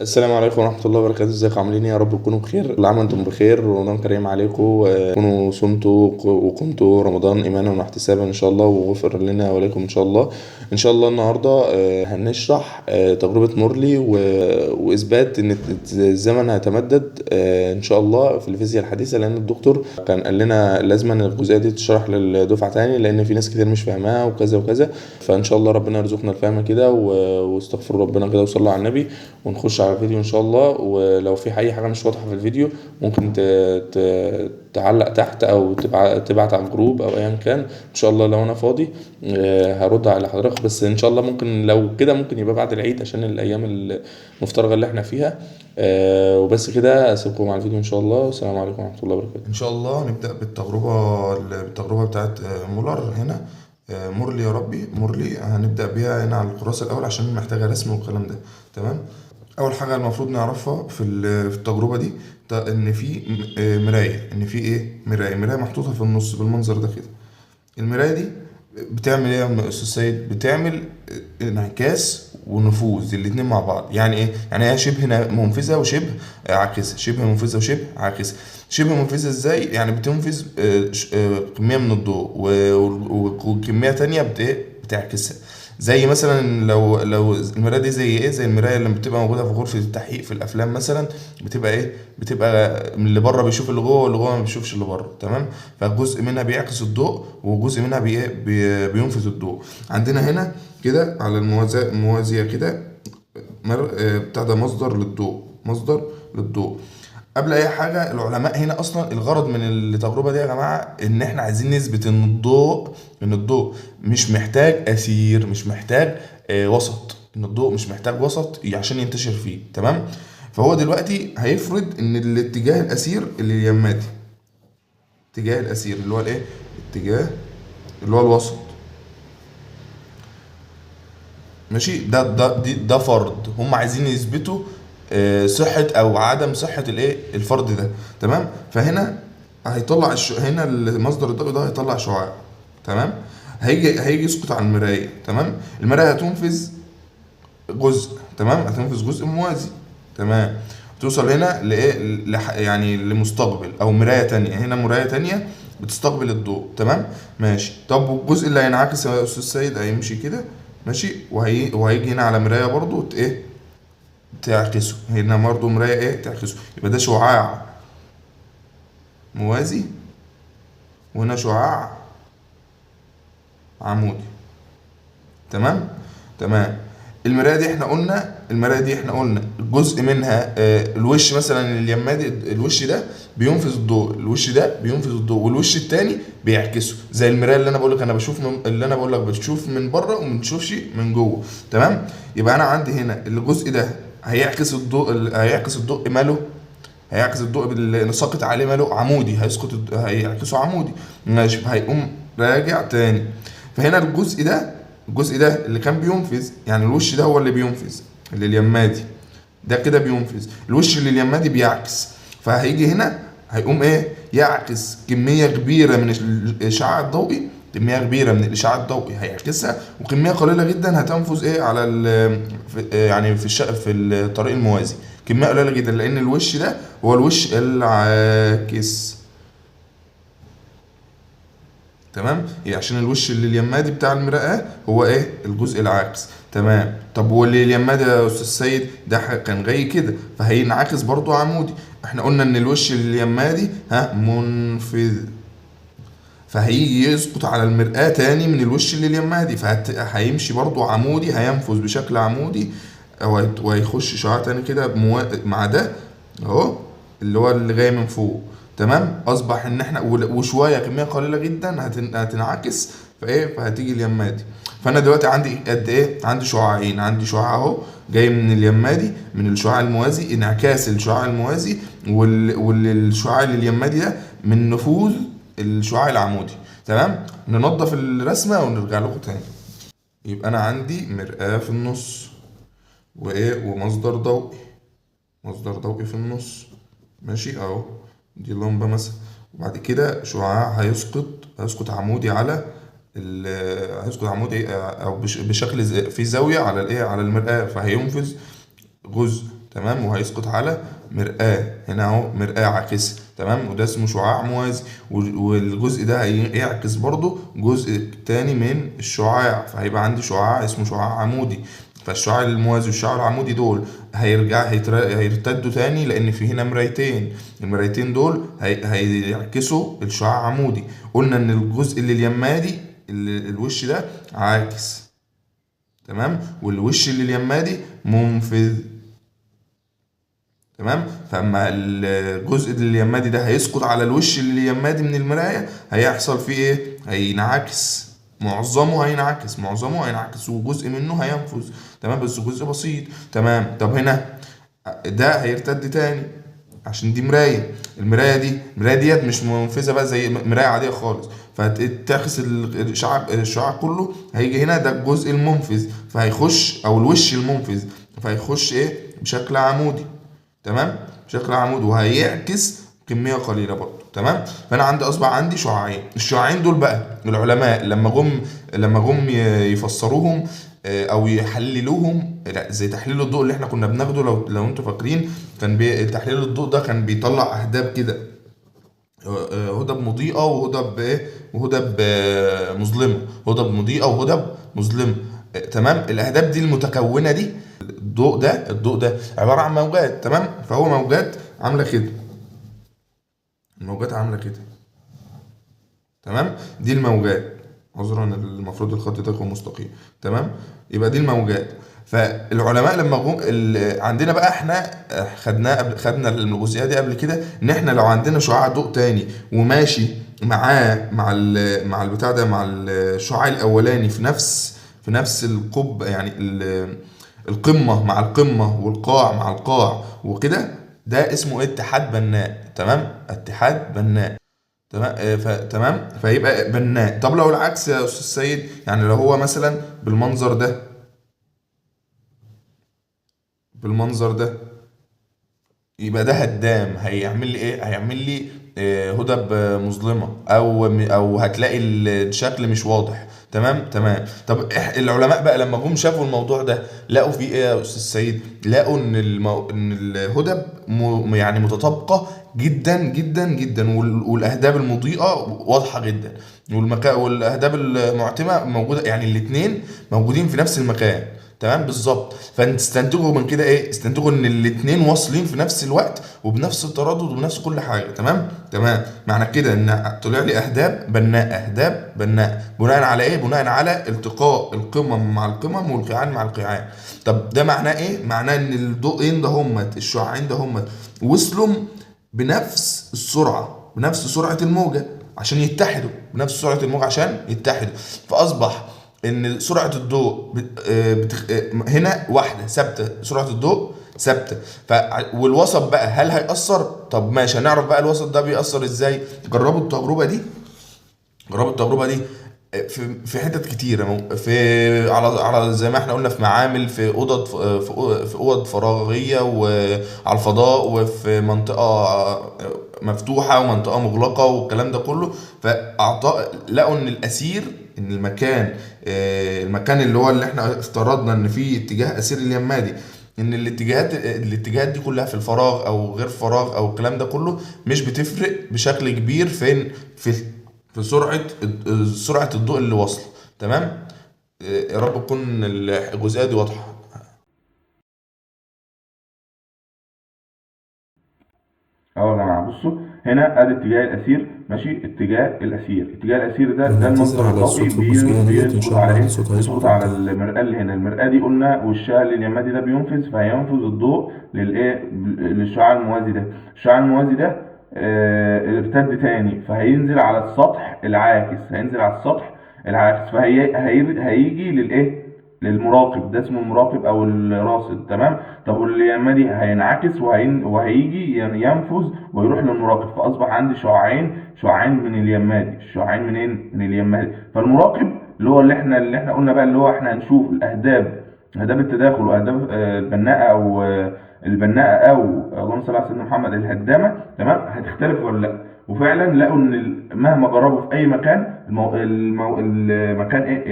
السلام عليكم ورحمة الله وبركاته. ازيكم عاملين ايه؟ يا رب تكونوا بخير. كل عام وانتم بخير ورمضان كريم عليكم، وتكونوا صمتوا وقمتوا رمضان ايمانا واحتسابا ان شاء الله، وغفر لنا ولكم ان شاء الله. ان شاء الله النهارده هنشرح تجربة مورلي واثبات ان الزمن هيتمدد ان شاء الله في الفيزياء الحديثة، لان الدكتور كان قال لنا لازم الجزئية دي تشرح للدفعة تاني، لان في ناس كتير مش فاهماها وكذا وكذا. فان شاء الله ربنا يرزقنا الفهم كده، واستغفر ربنا كده وصلوا على النبي، ونخش على الفيديو ان شاء الله. ولو في اي حاجه مش واضحه في الفيديو ممكن تعلق تحت، او تبعت على الجروب او ايا كان. ان شاء الله لو انا فاضي هرد على حضرتك، بس ان شاء الله ممكن لو كده ممكن يبقى بعد العيد عشان الايام المفترجه اللي احنا فيها. وبس كده، اسيبكم مع الفيديو ان شاء الله. والسلام عليكم ورحمه الله وبركاته. ان شاء الله نبدا بالتجربه بتاعت مولر هنا. مورلي يا ربي، مورلي هنبدا بيها هنا على الكراسه الاول عشان محتاجه رسم والكلام ده. تمام. اول حاجه المفروض نعرفها في التجربه دي ان في مرايه، ان في ايه، مرايه محطوطه في النص بالمنظر ده كده. المرايه دي بتعمل ايه يا استاذ سيد؟ بتعمل انعكاس ونفوذ الاتنين مع بعض. يعني ايه؟ يعني هي شبه منفذه وشبه عاكسه، شبه منفذه وشبه عاكسه. شبه منفذه ازاي؟ يعني بتنفذ كميه من الضوء وكميه تانية بتعكسها. زي مثلا لو المرايه دي زي ايه؟ زي المرايه اللي بتبقى موجوده في غرفه التحقيق في الافلام مثلا. بتبقى ايه؟ بتبقى من اللي بره بيشوف اللي جوه، واللي جوه ما بيشوفش اللي بره. تمام. فجزء منها بيعكس الضوء وجزء منها بينفذ الضوء. عندنا هنا كده على الموازية كده بتاع ده مصدر للضوء، مصدر للضوء. قبل اي حاجه العلماء هنا اصلا الغرض من التجربه دي يا جماعه ان احنا عايزين نثبت ان الضوء مش محتاج اثير، مش محتاج وسط. ان الضوء مش محتاج وسط عشان ينتشر فيه. تمام. فهو دلوقتي هيفرض ان الاتجاه الاسير اليماتي، اتجاه الاسير اللي هو الايه، اتجاه اللي هو الوسط. ماشي. ده فرض هم عايزين يثبتوا صحة او عدم صحة الايه، الفرض ده. تمام. فهنا هيطلع هنا المصدر الضوئي ده هيطلع شعاع. تمام. هيجي يسقط على المراية. تمام. المراية هتنفذ جزء. تمام. هتنفذ جزء موازي. تمام. توصل هنا لايه، يعني لمستقبل او مراية تانية. هنا مراية تانية بتستقبل الضوء. تمام. ماشي. طب والجزء اللي هينعكس يا استاذ سيد هيمشي كده. ماشي. وهيجي هنا على مراية برضو ايه، تعكسه. هنا برضو مراية ايه، تعكسه. يبقى ده شعاع موازي، وهنا شعاع عمودي. تمام. تمام. المرايه دي احنا قلنا جزء منها الوش مثلا اليمادي، الوش ده بينفذ الضوء، الوش ده بينفذ الضوء، والوش التاني بيعكسه. زي المرايه اللي انا بقول لك انا بشوف اللي انا بقول لك بتشوف من بره وما بتشوفش من جوه. تمام. يبقى انا عندي هنا الجزء ده هيعكس الضوء، هيعكس الضوء ماله، هيعكس الضوء اللي ساقط عليه ماله عمودي، هيعكسه عمودي. ماشي. هيقوم راجع تاني. فهنا الجزء ده اللي كان بينفذ، يعني الوش ده هو اللي بينفذ، اللي اليمادي ده كده بينفذ. الوش اللي اليمادي بيعكس. فهيجي هنا هيقوم ايه، يعكس كمية كبيرة من الإشعاع الضوئي، كمية كبيرة من الإشعاع الضوئي هيعكسها، وكمية قليلة جدا هتنفذ ايه على يعني في الطريق الموازي. كمية قليلة جدا لأن الوش ده هو الوش العاكس. تمام. هي عشان الوش اللي اليمادي بتاع المرآة هو ايه، الجزء العاكس. تمام. طب واللي اليمادي يا استاذ سيد ده كان جاي كده، فهينعكس برضو عمودي. احنا قلنا ان الوش اللي اليمادي منفذ، فهيجي يسقط على المرآة تاني من الوش اللي اليمادي، فهيمشي برضو عمودي، هينفذ بشكل عمودي، وهيخش شعاع تاني كده مع ده اهو، اللي هو اللي جاي من فوق. تمام. اصبح ان احنا وشويه كميه قليله جدا هتنعكس فايه، فهتيجي اليمادي. فانا دلوقتي عندي قد ايه، عندي شعاعين. عندي شعاع اهو جاي من اليمادي، من الشعاع الموازي، انعكاس الشعاع الموازي، والشعاع اليمادي ده من نفوذ الشعاع العمودي. تمام. ننظف الرسمه ونرجع لكم تاني. يبقى انا عندي مرآة في النص، وايه، ومصدر ضوئي، مصدر ضوئي في النص. ماشي اهو، دي لمبة مثلا. وبعد كده شعاع هيسقط عمودي على هيسقط عمودي او بشكل في زاوية على الايه، على المرآة، فهينفذ جزء. تمام، وهيسقط على مرآة هنا اهو، مرآة عاكسة، تمام، وده اسمه شعاع موازي، والجزء ده هيعكس برضو جزء تاني من الشعاع، فهيبقى عندي شعاع اسمه شعاع عمودي. فالشعاع الموازي والشعاع العمودي دول هيرتدوا تاني، لان في هنا مرايتين، المرايتين دول هيعكسوا الشعاع عمودي. قلنا ان الجزء اللي اليمادي الوش ده عاكس، تمام، والوش اللي اليمادي منفذ، تمام. فاما الجزء اللي اليمادي ده هيسقط على الوش اللي اليمادي من المرايه، هيحصل فيه ايه؟ هينعكس، معظمه هينعكس وجزء منه هينفذ، تمام، بس جزء بسيط، تمام. طب هنا ده هيرتد تاني عشان دي مرايه، المرايه ديت مش منفذه بقى زي مرايه عاديه خالص، فهتعكس الشعاع كله، هيجي هنا ده الجزء المنفذ فهيخش، او الوش المنفذ فهيخش ايه؟ بشكل عمودي، تمام، بشكل عمودي، وهيعكس كميه قليله برضه، تمام. فانا اصبح عندي شعاعين، الشعاعين دول بقى العلماء لما جم يفسروهم او يحللوهم، زي تحليل الضوء اللي احنا كنا بناخده، لو انتوا فاكرين، كان تحليل الضوء ده كان بيطلع اهداب كده، هدب مضيئه وهدب ايه، وهدب مظلمه، هدب مضيئه وهدب مظلمه، تمام. الاهداب دي المتكونه دي، الضوء ده عباره عن موجات، تمام، فهو موجات عامله كده، الموجات عامله كده، تمام، دي الموجات، عذرا المفروض الخط ده يكون مستقيم، تمام، يبقى دي الموجات. فالعلماء لما جم عندنا بقى، احنا خدنا الجزئيه دي قبل كده، ان احنا لو عندنا شعاع ضوء تاني وماشي معاه مع البتاع ده، مع الشعاع الاولاني في نفس القبه، يعني القمه مع القمه والقاع مع القاع وكده، ده اسمه إيه؟ اتحاد بناء، تمام، اتحاد بناء، تمام. تمام، فيبقى بناء. طب لو العكس يا استاذ سيد، يعني لو هو مثلا بالمنظر ده، يبقى ده هدام، هيعمل لي ايه؟ هيعمل لي هدب مظلمه، او هتلاقي الشكل مش واضح، تمام. طب العلماء بقى لما جم شافوا الموضوع ده، لقوا فيه ايه يا استاذ سيد؟ لقوا ان ان الهدب يعني متطابقه جدا جدا جدا، والاهداب المضيئه واضحه جدا، والاهداب المعتمه موجوده، يعني الاثنين موجودين في نفس المكان، تمام، بالظبط. فنستنتجوا من كده ايه؟ استنتجوا ان الاثنين واصلين في نفس الوقت وبنفس التردد وبنفس كل حاجه، تمام. معنى كده ان طلع لي اهداب بناء بناء على ايه؟ بناء على التقاء القمم مع القمم والقيعان مع القيعان. طب ده معناه ايه؟ معناه ان الضوئين ده الشعاعين ده وصلوا بنفس سرعه الموجه عشان يتحدوا، فاصبح ان سرعه الضوء هنا واحده ثابته، سرعه الضوء ثابته. والوسط بقى هل هيأثر؟ طب ماشي، هنعرف بقى الوسط ده بيأثر ازاي. جربوا التجربه دي في حتت كتيره، على زي ما احنا قلنا، في معامل، في اوض فراغيه، وعلى الفضاء، وفي منطقه مفتوحه ومنطقه مغلقه والكلام ده كله. لقوا ان ان المكان اللي احنا افترضنا ان فيه اتجاه اسير اليمادي، ان الاتجاهات دي كلها في الفراغ او غير فراغ او الكلام ده كله مش بتفرق بشكل كبير في سرعة الضوء اللي وصل، تمام. يا رب تكون الجزئية دي واضحة. اهو يا جماعه بصوا، هنا ادي اتجاه الاسير، ماشي، اتجاه الاسير ده بنعتذر المنظر على الضوئي الصوت في الجزئية ديت، إن بيسقط شاء على الله ايه؟ الصوت بيسقط هيظبط على وبتاع. المرآة اللي هنا، المرآة دي قلنا وشها لليمادي ده بينفذ، فهينفذ الضوء للايه؟ للشعاع الموازي ده. الشعاع الموازي ده ارتد تاني، فهينزل على السطح العاكس، هيجي للايه؟ للمراقب، ده اسمه المراقب او الراصد، تمام. طب واليمادي هينعكس وهيجي ينفذ ويروح للمراقب، فاصبح عندي شعاعين من اليمادي، شعاعين منين؟ من اليمادي. فالمراقب اللي احنا قلنا بقى، اللي هو احنا هنشوف اهداب التداخل، واهداب البناءه، او البناءه، او اللهم صل على سيدنا محمد الهدامه، تمام، هتختلف ولا لا. وفعلا لقوا ان مهما جربوا في اي مكان، المكان ايه،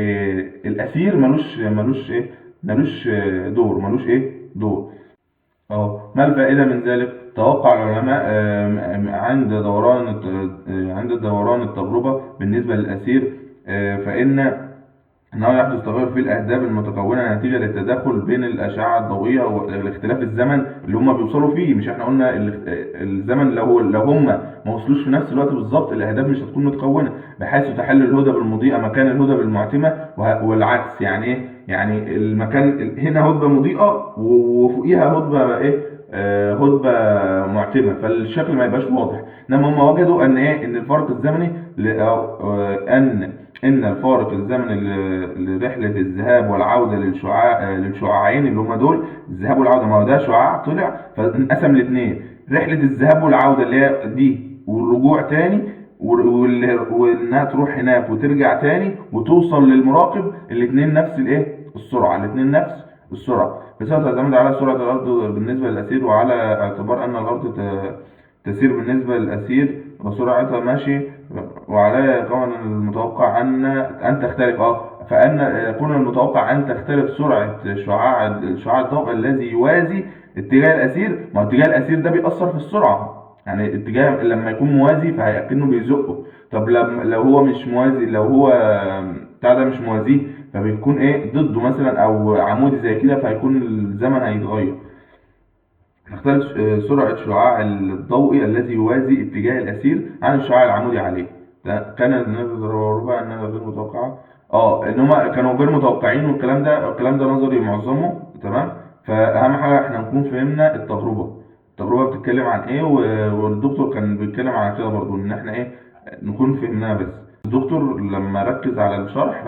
الاثير ملوش ايه، ملوش دور. ما الفائدة من ذلك؟ توقع العلماء عند دوران التجربة بالنسبة للأسير، فإن إنه يحدث تغير في الأهداب المتكونة نتيجة للتداخل بين الأشعة الضوئية والاختلاف الزمن اللي هم بيوصلوا فيه. مش احنا قلنا الزمن لو هم ما وصلوش في نفس الوقت بالظبط الأهداب مش هتكون متكونة، بحيث تحل الهدب المضيئة مكان الهدب المعتمة والعكس. يعني ايه؟ يعني المكان هنا هدبة مضيئة وفوقيها هدبة هدبة معتمة، فالشكل ما يبقاش واضح. انما هم وجدوا ان ان الفرق الزمني ان الفارق الزمني لرحله الذهاب والعوده للشعاعين اللي هم دول الذهاب والعوده. ما هو ده شعاع طلع فانقسم لاثنين، رحله الذهاب والعوده اللي هي دي والرجوع تاني، وانها تروح هناك وترجع تاني وتوصل للمراقب، الاثنين نفس السرعه، الاثنين نفس السرعه، بس تعتمد على سرعه الارض بالنسبه للاسير، وعلى اعتبار ان الارض تسير بالنسبه للاسير وسرعتها ماشي، وعلى كون المتوقع ان تختلف فان يكون المتوقع ان تختلف سرعه شعاع الضوء الذي يوازي اتجاه الاسير. ما هو اتجاه الاسير ده بيأثر في السرعه، يعني اتجاه لما يكون موازي فكأنه بيزقه. طب لو هو مش موازي، لو هو بتاع ده مش موازيه، فبيكون ضده مثلا او عمودي زي كده، فهيكون الزمن هيتغير. تختلف سرعة شعاع الضوء الذي يوازي اتجاه الأسير عن الشعاع العمودي عليه. كان الربع أنها غير متوقعة. إن هما كانوا غير متوقعين، والكلام ده نظري معظمه. تمام. فأهم حاجة إحنا نكون فهمنا التجربة بتتكلم عن إيه، والدكتور كان بيتكلم عن كده برضو، إن إحنا نكون فهمناها. بس الدكتور لما ركز على الشرح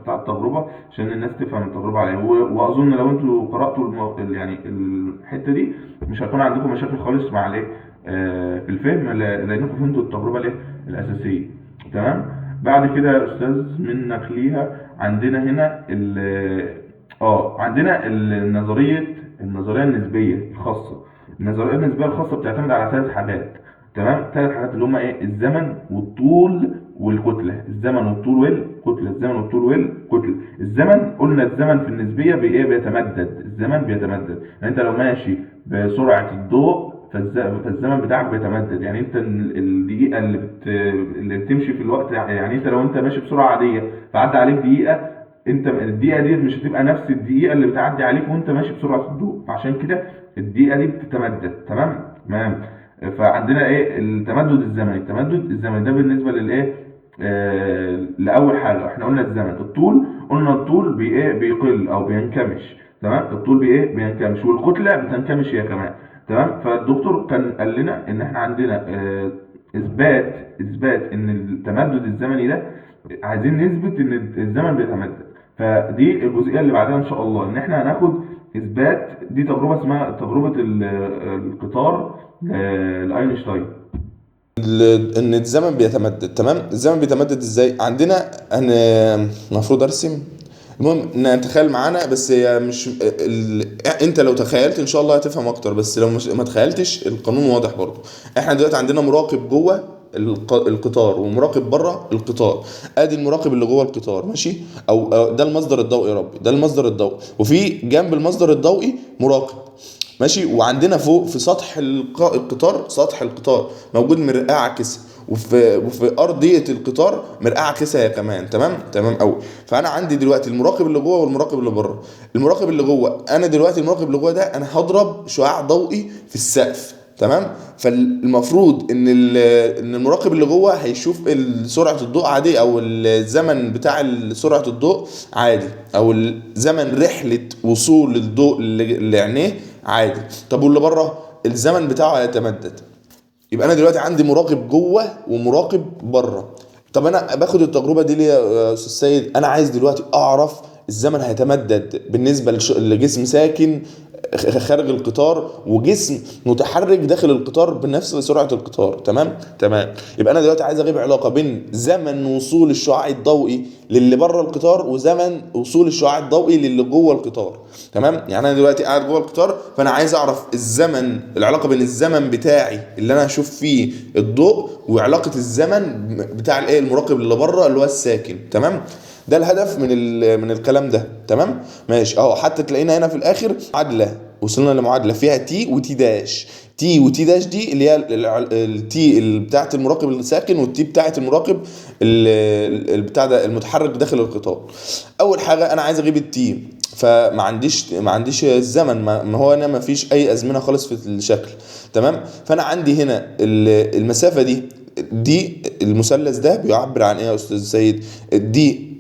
بتاع التجربة عشان الناس تفهم التجربة عليه. وأظن لو أنتوا قرأتوا يعني الحتة دي مش هيكون عندكم مشاكل خالص مع في الفهم، لأنكم فهمتوا التجربة الأساسية. تمام. بعد كده يا أستاذ منك ليها عندنا هنا عندنا النظرية النسبية الخاصة. النظرية النسبية الخاصة بتعتمد على 3 حاجات. تمام. 3 حاجات اللي هم الزمن والطول والكتلة. الزمن والطول والكتلة. الزمن قلنا الزمن في النسبية بيتمدد. الزمن بيتمدد، يعني انت لو ماشي بسرعة الضوء فالزمن بتاعك بيتمدد. يعني انت الدقيقة اللي بتمشي في الوقت، يعني انت لو انت ماشي بسرعة عادية فعدى عليك دقيقة، انت الدقيقة دي مش هتبقى نفس الدقيقة اللي بتعدي عليك وانت ماشي بسرعة الضوء، فعشان كده الدقيقة دي بتتمدد. تمام. فعندنا التمدد الزمني ده بالنسبة لأول حاجة احنا قلنا الزمن. الطول بيقل او بينكمش. تمام. الطول بينكمش، والكتلة بتنكمش هي كمان. تمام. فالدكتور كان قال لنا ان احنا عندنا اثبات ان التمدد الزمني ده، عايزين نثبت ان الزمن بيتمدد. فدي الجزئيه اللي بعدها ان شاء الله، ان احنا هناخد اثبات. دي تجربه اسمها تجربه القطار لاينشتاين. ان الزمن بيتمدد. تمام. الزمن بيتمدد ازاي؟ عندنا انا المفروض ارسم. المهم نتخيل معانا، بس هي مش انت لو تخيلت ان شاء الله هتفهم اكتر، بس لو ما تخيلتش القانون واضح برضو. احنا دلوقتي عندنا مراقب جوه القطار ومراقب بره القطار. ادي المراقب اللي جوه القطار ماشي، او ده المصدر الضوئي يا ربي، ده المصدر الضوئي، وفي جنب المصدر الضوئي مراقب ماشي. وعندنا فوق في سطح القطار موجود مرآة عاكسة، وفي ارضيه القطار مرآة عاكسة هي كمان. تمام قوي. فانا عندي دلوقتي المراقب اللي جوه والمراقب اللي بره. المراقب اللي جوه، انا دلوقتي المراقب اللي جوه ده انا هضرب شعاع ضوئي في السقف. تمام. فالمفروض ان المراقب اللي جوه هيشوف سرعه الضوء عادي، او الزمن بتاع سرعه الضوء عادي، او زمن رحله وصول الضوء لعينيه عادي. طب واللي بره الزمن بتاعه هيتمدد. يبقى انا دلوقتي عندي مراقب جوه ومراقب بره. طب انا باخد التجربه دي ليه يا استاذ سيد؟ انا عايز دلوقتي اعرف الزمن هيتمدد بالنسبه لجسم ساكن خارج القطار، وجسم متحرك داخل القطار بنفس سرعه القطار. تمام. يبقى انا دلوقتي عايز اجيب علاقه بين زمن وصول الشعاع الضوئي للي بره القطار وزمن وصول الشعاع الضوئي للي جوه القطار. تمام. يعني انا دلوقتي قاعد جوه القطار، فانا عايز اعرف العلاقه بين الزمن بتاعي اللي انا هشوف فيه الضوء وعلاقه الزمن بتاع المراقب اللي بره اللي هو الساكن. تمام. ده الهدف من الكلام ده. تمام ماشي اهو. حتى تلاقينا هنا في الاخر معادله، وصلنا لمعادله فيها تي وتي داش. تي وتي داش دي اللي هي التي بتاعت المراقب الساكن، والتي بتاعت المراقب بتاع ده المتحرك داخل القطار. اول حاجه انا عايز اجيب التي، فما عنديش الزمن، ما هو انا ما فيش اي ازمنه خالص في الشكل. تمام. فانا عندي هنا المسافه دي المثلث ده بيعبر عن ايه يا استاذ سيد؟ دي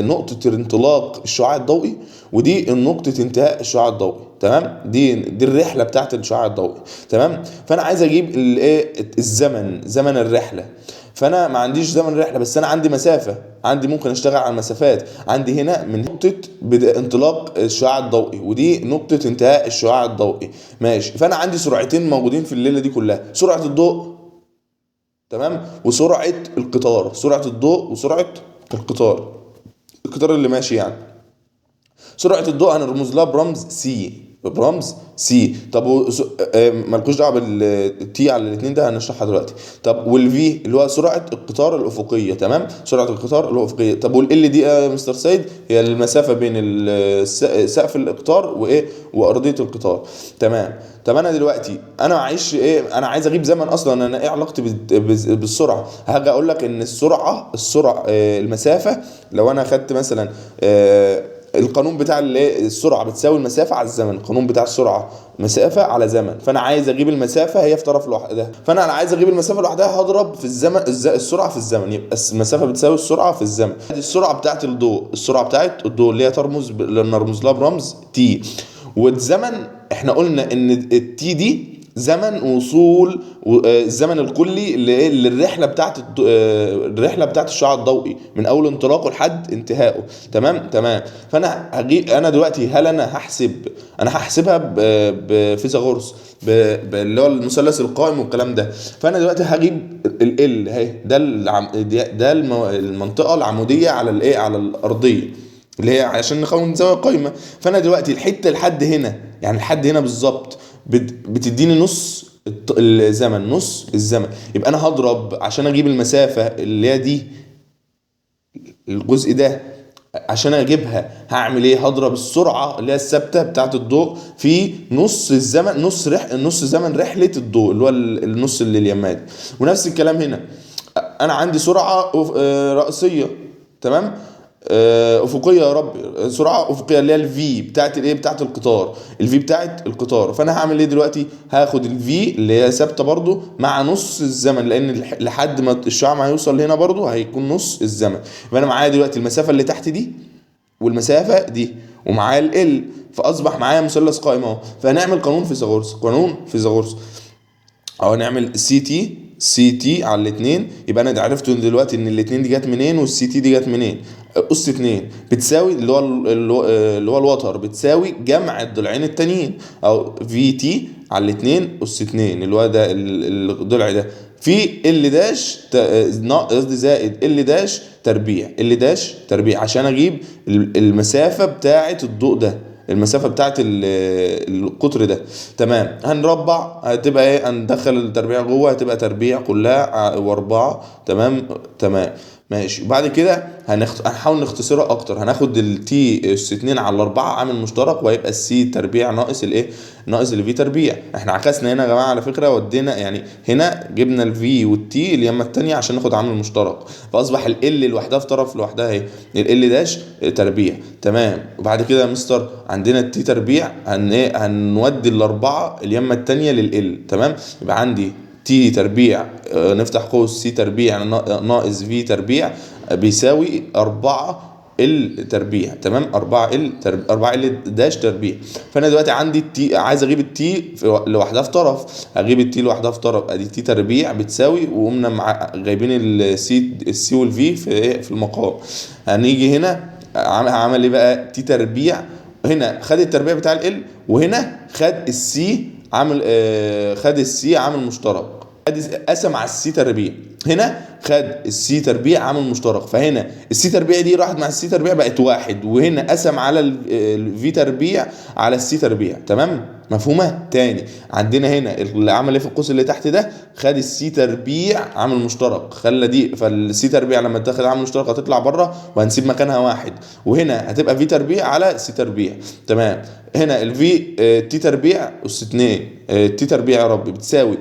نقطة انطلاق الشعاع الضوئي، ودي نقطة انتهاء الشعاع الضوئي. تمام. دي الرحلة بتاعت الشعاع الضوئي. تمام. فأنا عايز أجيب زمن الرحلة. فأنا ما عنديش زمن رحلة، بس أنا عندي مسافة، عندي ممكن أشتغل على المسافات. عندي هنا من نقطة انطلاق الشعاع الضوئي، ودي نقطة انتهاء الشعاع الضوئي. ماشي. فأنا عندي سرعتين موجودين في الليلة دي كلها، سرعة الضوء تمام وسرعة القطار، سرعة الضوء وسرعة القطار اللي ماشي يعني. سرعة الضوء هنرمز لها برمز سي. طب مالكوش دعوه بالتي على الاثنين، ده هنشرحها دلوقتي. طب والفي اللي هو سرعه القطار الافقيه. تمام. سرعه القطار الافقيه. طب والال دي يا مستر سيد؟ هي المسافه بين سقف القطار وارضيه القطار. تمام. طب انا دلوقتي انا معيش انا عايز اجيب زمن اصلا. انا ايه علاقتي بالسرعه؟ هاجي اقول لك ان السرعه المسافه، لو انا خدت مثلا القانون بتاع السرعه بتساوي المسافه على الزمن. القانون بتاع السرعه مسافه على زمن. فانا عايز اجيب المسافه هي في طرف لوحدها، فانا عايز اجيب المسافه لوحدها هضرب في الزمن السرعه في الزمن، يبقى المسافه بتساوي السرعه في الزمن. دي السرعه بتاعت الضوء اللي هي نرمز لها برمز تي. والزمن احنا قلنا ان التي دي زمن وصول الزمن الكلي للرحله بتاعت الشعاع الضوئي من اول انطلاقه لحد انتهائه. تمام. فانا انا دلوقتي هل انا هحسبها بفيثاغورس اللي هو المثلث القائم والكلام ده. فانا دلوقتي هجيب ال اهي، ده المنطقه العموديه على الارضيه اللي هي عشان نقوم زاويه قايمه. فانا دلوقتي الحته لحد هنا، يعني لحد هنا بالظبط بتديني نص الزمن. يبقى انا هضرب عشان اجيب المسافه اللي هي دي، الجزء ده عشان اجيبها هعمل ايه؟ هضرب السرعه اللي هي الثابته بتاعه الضوء في نص الزمن، نص زمن رحله الضوء اللي هو النص اللي اليمادي. ونفس الكلام هنا، انا عندي سرعه رأسيه. تمام. افقيه يا رب، سرعه افقيه اللي هي الفي بتاعت القطار. فانا هعمل ايه دلوقتي؟ هاخد الفي اللي هي ثابته برضو مع نص الزمن، لان لحد ما الشعاع ما هيوصل هنا برضو هيكون نص الزمن. يبقى انا معايا دلوقتي المسافه اللي تحت دي والمسافه دي ومعايا ال، فاصبح معايا مثلث قائم اهو. فهنعمل قانون فيثاغورس او نعمل سي تي على الاثنين. يبقى انا عرفت دلوقتي ان الاثنين دي جت منين والسي تي دي جت منين. اس 2 بتساوي اللي هو الوتر بتساوي جمع الضلعين التانيين، او في تي على الاثنين اس 2 اللي هو ده الضلع ده في ال داش قصدي زائد ال داش تربيع عشان اجيب المسافه بتاعه الضوء ده، المسافه بتاعت القطر ده. تمام. هنربع هتبقى ايه؟ هندخل التربيع جوه هتبقى تربيع كلها واربعه. تمام ماشي. وبعد كده هنحاول نختصرها اكتر. هناخد التي اس 2 على 4 عامل مشترك، وهيبقى السي تربيع ناقص الفي تربيع. احنا عكسنا هنا يا جماعه على فكره، ودينا يعني هنا جبنا الفي والتي اليمه الثانيه عشان ناخد عامل مشترك، فاصبح ال لوحدها في طرف لوحدها اهي ال داش تربيع. تمام. وبعد كده يا مستر عندنا التي تربيع هنودي الاربعه اليمه الثانيه لل. تمام. يبقى عندي تي تربيع نفتح قوس سي تربيع ناقص في تربيع بيساوي 4 ال تربيع. تمام. 4 ال داش تربيع. فانا دلوقتي عندي التي، عايز اجيب التي لوحدها في طرف، هجيب التي لوحدها في طرف، ادي تي تربيع بتساوي، وقمنا جايبين السي والفي في المقام. هنيجي هنا عمل ايه بقى؟ تي تربيع هنا خد التربيع بتاع ال، وهنا خد السي عامل مشترك، قسم على السي تربيع. هنا خد السي تربيع عامل مشترك، فهنا السي تربيع دي راحت مع السي تربيع بقت واحد، وهنا قسم على الفي تربيع على السي تربيع. تمام. مفهومه؟ تاني عندنا هنا اللي عمل ايه في القوس اللي تحت ده، خد السي تربيع عامل مشترك، خلى دي، فالسي تربيع لما تاخد عامل مشترك هتطلع بره وهنسيب مكانها واحد، وهنا هتبقى في تربيع على سي تربيع. تمام. هنا الفي تي تربيع اس 2 تي تربيع يا رب بتساوي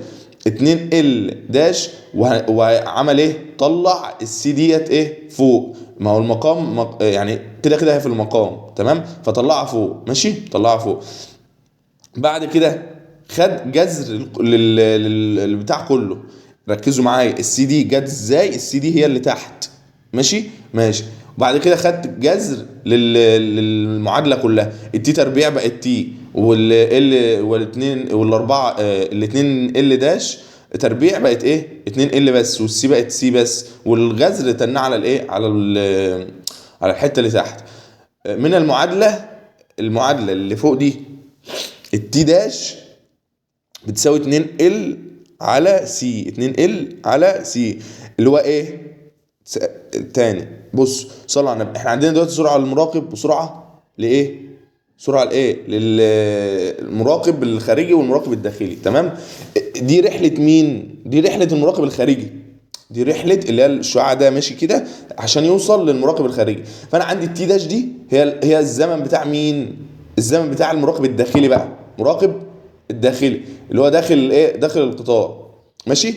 2 ال داش، وعمل ايه؟ طلع السي ديت ايه فوق، ما هو المقام يعني كده كده هي في المقام. تمام. فطلعها فوق. ماشي، طلعها فوق. بعد كده خد جذر للبتاع كله. ركزوا معايا، السي دي جت ازاي؟ السي دي هي اللي تحت. ماشي ماشي. وبعد كده خدت جذر للمعادله كلها، التي تربيع بقت تي، والال والاثنين والاربعه الاثنين ال داش تربيع بقت ايه 2 ال بس، والسي بقت سي بس، والجذر تنى على الايه على الحته اللي تحت من المعادله اللي فوق دي. التي داش بتساوي 2 ال على سي، 2 ال على سي اللي هو ايه تاني. بص صلوا على النبي، احنا عندنا دلوقتي سرعه للمراقب وسرعه لايه، سرعه لايه للمراقب الخارجي والمراقب الداخلي. تمام. دي رحله مين؟ دي رحله المراقب الخارجي، دي رحله اللي هي الشعاع ده ماشي كده عشان يوصل للمراقب الخارجي. فانا عندي التي داش دي هي الزمن بتاع مين؟ الزمن بتاع المراقب الداخلي بقى، مراقب الداخلي اللي هو داخل ايه، داخل القطار. ماشي.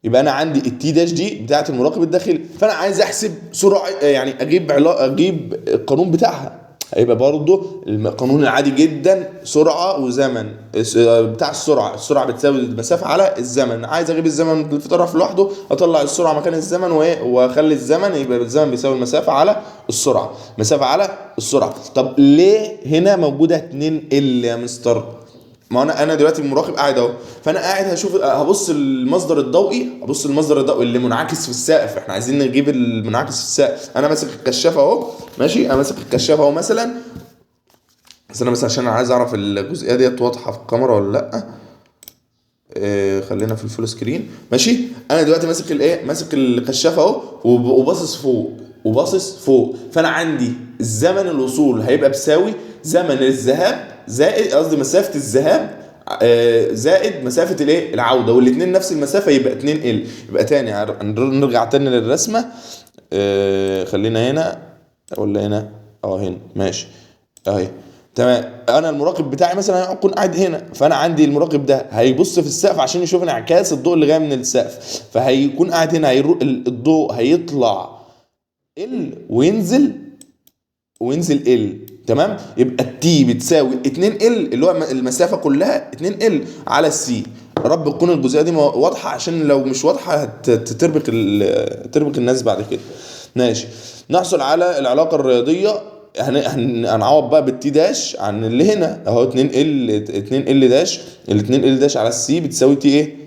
يبقى انا عندي التي داش دي بتاعت المراقب الداخلي، فانا عايز احسب سرعه، يعني اجيب القانون بتاعها. هيبقى برضو القانون العادي جدا، سرعه وزمن بتاع السرعه بتساوي المسافه على الزمن. عايز اجيب الزمن في طرف لوحده، اطلع السرعه مكان الزمن واخلي الزمن يبقى الزمن بيساوي المسافه على السرعه، مسافه على السرعه. طب ليه هنا موجوده 2 ال يا مستر؟ ما انا دلوقتي المراقب قاعد اهو، فانا قاعد هبص المصدر الضوئي، اللي منعكس في السقف. احنا عايزين نجيب المنعكس في السقف. انا ماسك الكشاف اهو. ماشي، انا ماسك الكشاف اهو مثلا، بس انا عشان انا عايز اعرف الجزئيه ديت واضحه في الكاميرا ولا لا. خلينا في الفول سكرين. ماشي. انا دلوقتي ماسك الكشاف اهو وباصص فوق. فانا عندي زمن الوصول هيبقى بساوي زمن الذهاب زائد، قصدي مسافه الذهاب زائد مسافه العوده، والاثنين نفس المسافه، يبقى 2 ال. يبقى تاني نرجع تاني للرسمه. خلينا هنا ولا هنا؟ هنا. ماشي اهي. تمام. انا المراقب بتاعي مثلا هيكون قاعد هنا، فانا عندي المراقب ده هيبص في السقف عشان يشوف انعكاس الضوء اللي جاي من السقف، فهيكون قاعد هنا، الضوء هيطلع ال وينزل ال. تمام. يبقى التي بتساوي 2 ال اللي هو المسافه كلها 2 ال على السي. رب تكون الجزئيه دي واضحه، عشان لو مش واضحه تربك الناس بعد كده. ماشي. نحصل على العلاقه الرياضيه، هنعوض بقى بالتي داش عن اللي هنا اهو 2 ال داش، ال 2 ال داش على السي بتساوي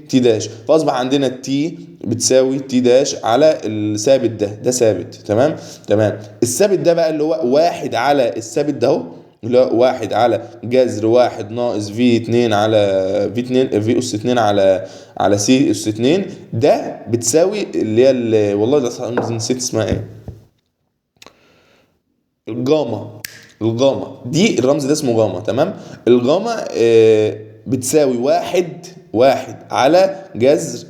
تي داش. فاصبح عندنا التي بتساوي تي داش على الثابت ده ثابت. تمام. الثابت ده بقى اللي هو 1 على الثابت ده اهو، اللي هو 1 على جذر 1 ناقص في 2 على في اس 2 على سي اس 2. ده بتساوي اللي هي والله نسيت اسمها ايه، الجاما دي، الرمز ده اسمه جاما. تمام. الجاما بتساوي 1 على جذر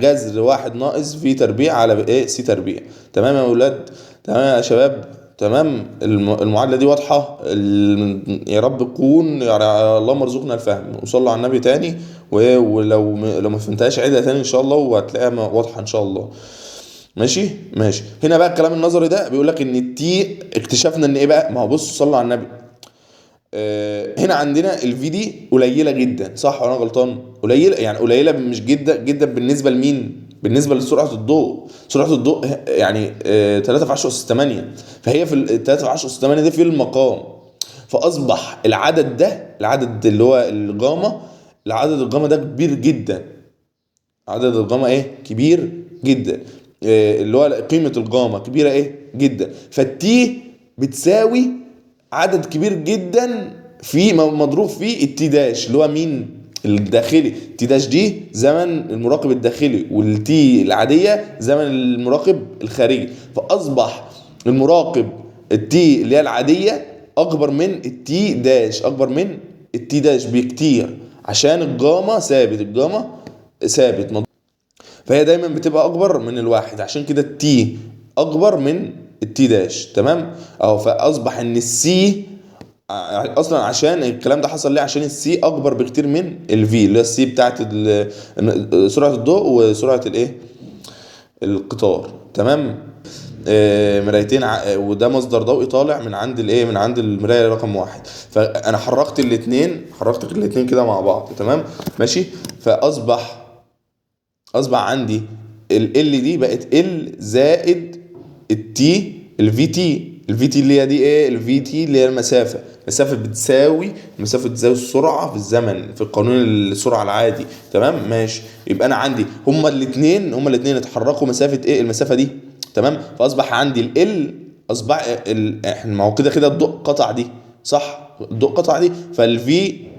جذر 1 ناقص في تربيع على سي تربيع. تمام يا اولاد؟ تمام يا شباب؟ تمام. المعادله دي واضحه؟ يا رب تكون، يعني اللهم ارزقنا الفهم. وصلوا على النبي تاني، ولو ما فهمتهاش عيدها تاني ان شاء الله، وهتلاقيها واضحه ان شاء الله. ماشي. هنا بقى الكلام النظري ده بيقول لك ان التي اكتشفنا ان ايه بقى، ما هو بص صلوا على النبي. هنا عندنا الفي دي قليله جدا، صح ولا انا غلطان؟ قليله، يعني قليله مش جدا بالنسبه لمين؟ بالنسبه لسرعه الضوء. سرعه الضوء يعني 3 في 10 اس 8، فهي في 3 في 10 اس 8 دي في المقام. فاصبح العدد اللي هو الجاما، الجاما ده كبير جدا. عدد الجاما كبير جدا، اللي هو قيمه الجاما كبيره جدا. فالتي بتساوي عدد كبير جدا في مضروب في التي داش اللي هو مين؟ الداخلي. التي داش دي زمن المراقب الداخلي، والتي العاديه زمن المراقب الخارجي. فاصبح المراقب التي اللي هي العاديه اكبر من التي داش، اكبر من التي داش بكتير عشان الجاما ثابت، الجاما ثابت، فهي دايما بتبقى اكبر من الواحد، عشان كده التي اكبر من التي داش. تمام اهو، فاصبح ان السي اصلا، عشان الكلام ده حصل ليه؟ عشان السي اكبر بكتير من الفي، اللي هي السي بتاعت سرعه الضوء وسرعه الايه، القطار. تمام. مرايتين وده مصدر ضوئي طالع من عند الايه، من عند المرايه رقم واحد. فانا حركت الاثنين كده مع بعض. تمام ماشي. اصبح عندي ال دي بقت ال زائد التي، الفي تي اللي هي دي ايه، الفي تي اللي هي المسافه بتساوي السرعه في الزمن، في قانون السرعه العادي. تمام ماشي. يبقى انا عندي هما الاثنين اتحركوا مسافه ايه، المسافه دي. تمام. فاصبح عندي احنا ما هو كده الضوء قطع دي، صح؟ الضوء قطع دي،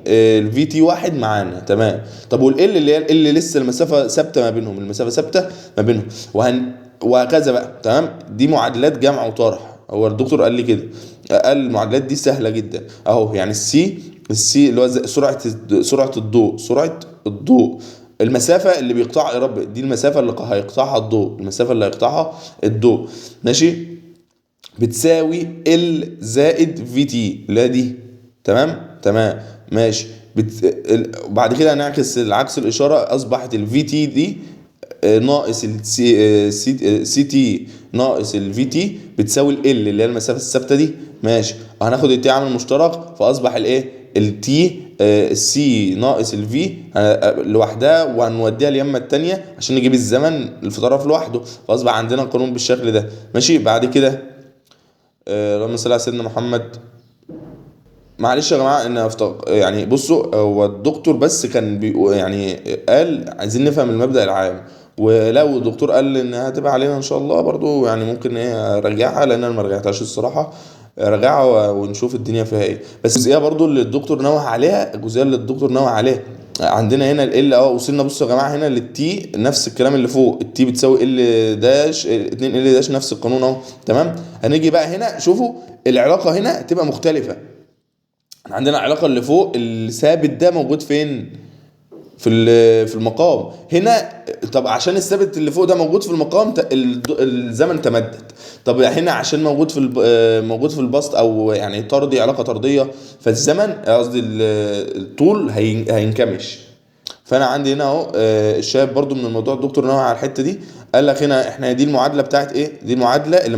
الفي تي واحد معانا. تمام. طب والال اللي هي اللي لسه المسافه ثابته ما بينهم، وهكذا بقى. تمام. دي معادلات جمع وطرح، هو الدكتور قال لي كده، قال المعادلات دي سهله جدا اهو. يعني السي اللي هو سرعه الضوء، المسافه اللي بيقطعها يا رب، دي المسافه اللي هيقطعها الضوء ماشي، بتساوي ال زائد في تي اللي هي دي. تمام ماشي. بعد كده هنعكس العكس الاشاره، اصبحت الفي تي دي ناقص سي تي ناقص الفي تي بتساوي ال اللي هي المسافه الثابته دي. ماشي. هناخد التي عامل مشترك، فاصبح الايه، التي السي ناقص الفي لوحدها، وهنوديها اليمه الثانيه عشان نجيب الزمن في طرف لوحده، فاصبح عندنا قانون بالشكل ده. ماشي. بعد كده اللهم صل على سيدنا محمد. معلش يا جماعه ان يعني بصوا، هو الدكتور بس كان يعني قال عايزين نفهم المبدأ العام، ولو الدكتور قال انها هتبقى علينا ان شاء الله برضو، يعني ممكن ايه اراجعها، لان انا ما رجعتهاش الصراحه. راجعها ونشوف الدنيا فيها ايه. بس الجزئيه برضو اللي الدكتور نوه عليها، عندنا هنا ال وصلنا. بصوا يا جماعه هنا للتي نفس الكلام اللي فوق، التي بتساوي ال داش 2 ال داش، نفس القانون اهو. تمام. هنيجي بقى هنا شوفوا العلاقه هنا تبقى مختلفه. عندنا العلاقه اللي فوق الثابت ده موجود فين؟ في المقام هنا. طب عشان الثابت اللي فوق ده موجود في المقام، الزمن تمدد. طب هنا عشان موجود في البسط، او يعني طردي، علاقه طرديه، فالزمن قصدي الطول هينكمش. فانا عندي هنا اهو الشايف برضو من الموضوع، الدكتور نوع على الحته دي، قال لك هنا احنا دي المعادله بتاعت ايه، دي المعادله اللي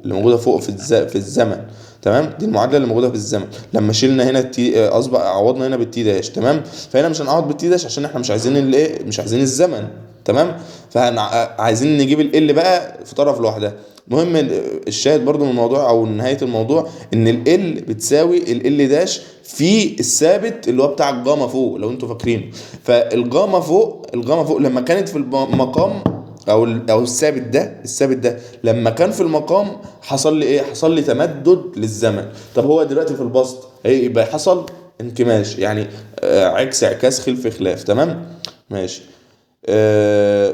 موجوده فوق في الزمن. تمام. دي المعادله اللي موجوده في الزمن لما شلنا هنا التي، اصبح عوضنا هنا بالتي داش. تمام. فهنا مش هنعوض بالتي داش عشان احنا مش عايزين الايه، مش عايزين الزمن. تمام. فعايزين نجيب ال بقى في طرف لوحدها. المهم الشاهد برضو من الموضوع او نهايه الموضوع، ان ال بتساوي ال داش في الثابت اللي هو بتاع الجاما فوق، لو انتوا فاكرين. فالجاما فوق لما كانت في المقام، او الثابت ده لما كان في المقام حصل لي ايه، حصل لي تمدد للزمن. طب هو دلوقتي في البسط يبقى حصل انكماش، يعني اعكاس خلف خلاف. تمام ماشي.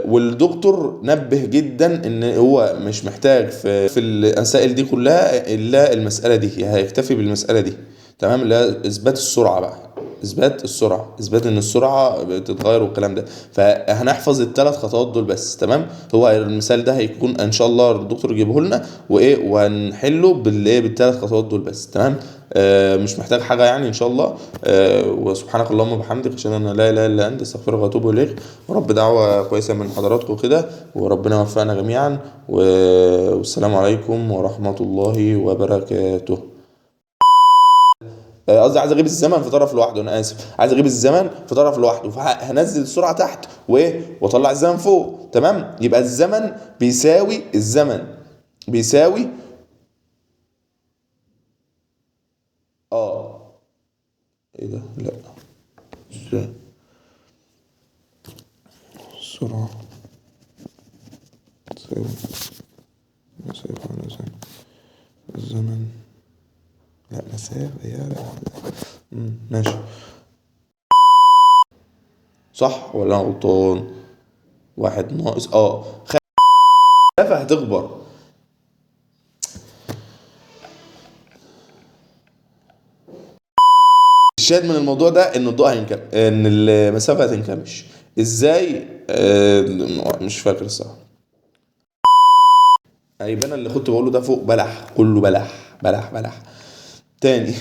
والدكتور نبه جدا ان هو مش محتاج في المسائل دي كلها الا المساله دي، هيكتفي بالمساله دي. تمام. اللي هي اثبات السرعه بقى، اثبات ان السرعه بتتغير والكلام ده. فهنحفظ الثلاث خطوات دول بس. تمام. هو المثال ده هيكون ان شاء الله الدكتور يجيبه لنا وهنحله بالثلاث خطوات دول بس. تمام. مش محتاج حاجه يعني ان شاء الله. وسبحانك اللهم وبحمدك، اشهد ان لا اله الا انت، استغفرك واتوب اليك. ورب دعوه كويسه من حضراتكم كده، وربنا يوفقنا جميعا. والسلام عليكم ورحمه الله وبركاته. قصدي عايز اجيب الزمن في طرف لوحده، انا اسف، عايز اجيب الزمن في طرف لوحده، فهنزل السرعه تحت واطلع الزمن فوق. تمام. يبقى الزمن بيساوي اه ايه ده، لا ازاي السرعه تساوي مسافه على الزمن، لا مسافه يا لا. ماشي. صح ولا انا غلطان؟ واحد ناقص خلافة هتكبر. الشاهد من الموضوع ده ان الضوء هينكمش، ان المسافه هتنكمش ازاي. مش فاكر الصراحه. هيبقى انا اللي كنت بقوله ده فوق بلح، كله بلح بلح بلح تاني.